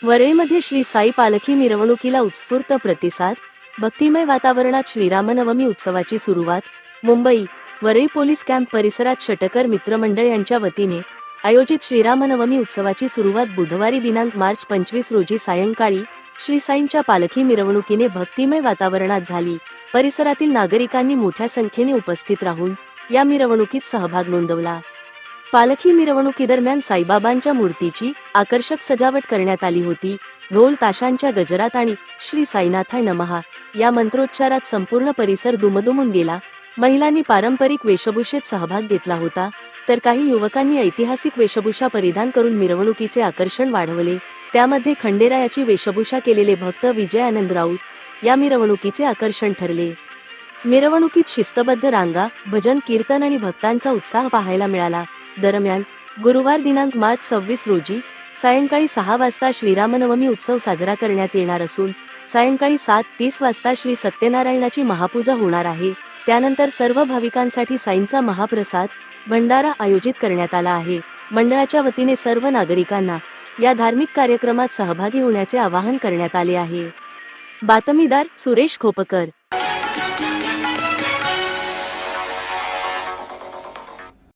वरळीमध्ये श्री साई पालखी मिरवणुकीला उत्स्फूर्त प्रतिसाद, भक्तिमय वातावरणात श्रीरामनवमी उत्सवाची सुरुवात. मुंबई. वरळी पोलीस कॅम्प परिसरात षटकर मित्रमंडळ यांच्या वतीने आयोजित श्रीरामनवमी उत्सवाची सुरुवात बुधवारी दिनांक मार्च 25 रोजी सायंकाळी श्री साईंच्या पालखी मिरवणुकीने भक्तिमय वातावरणात झाली. परिसरातील नागरिकांनी मोठ्या संख्येने उपस्थित राहून या मिरवणुकीत सहभाग नोंदवला. पालखी मिरवणुकीदरम्यान साईबाबांच्या मूर्तीची आकर्षक सजावट करण्यात आली होती. ढोल ताशांच्या गजरात आणि श्री साईनाथाय नमः या मंत्रोच्चारात संपूर्ण परिसर दुमदुमून गेला. महिलांनी पारंपरिक वेशभूषेत सहभाग घेतला होता, तर काही युवकांनी ऐतिहासिक वेशभूषा परिधान करून मिरवणुकीचे आकर्षण वाढवले. त्यामध्ये खंडेरायाची वेशभूषा केलेले भक्त विजय आनंद राऊत या मिरवणुकीचे आकर्षण ठरले. मिरवणुकीत शिस्तबद्ध रांगा, भजन कीर्तन आणि भक्तांचा उत्साह पाहायला मिळाला. दरम्यान गुरुवार दिनांक मार्च 26 रोजी सायंकाळी 6 वाजता श्रीरामनवमी उत्सव साजरा करण्यात येणार असून सायंकाळी 7:30 वाजता श्री सत्यनारायणाची महापूजा होणार आहे. त्यानंतर सर्व भाविकांसाठी साईंचा महाप्रसाद भंडारा आयोजित करण्यात आला आहे. मंडळाच्या वतीने सर्व नागरिकांना या धार्मिक कार्यक्रमात सहभागी होण्याचे आवाहन करण्यात आले आहे. बातमीदार सुरेश खोपकर.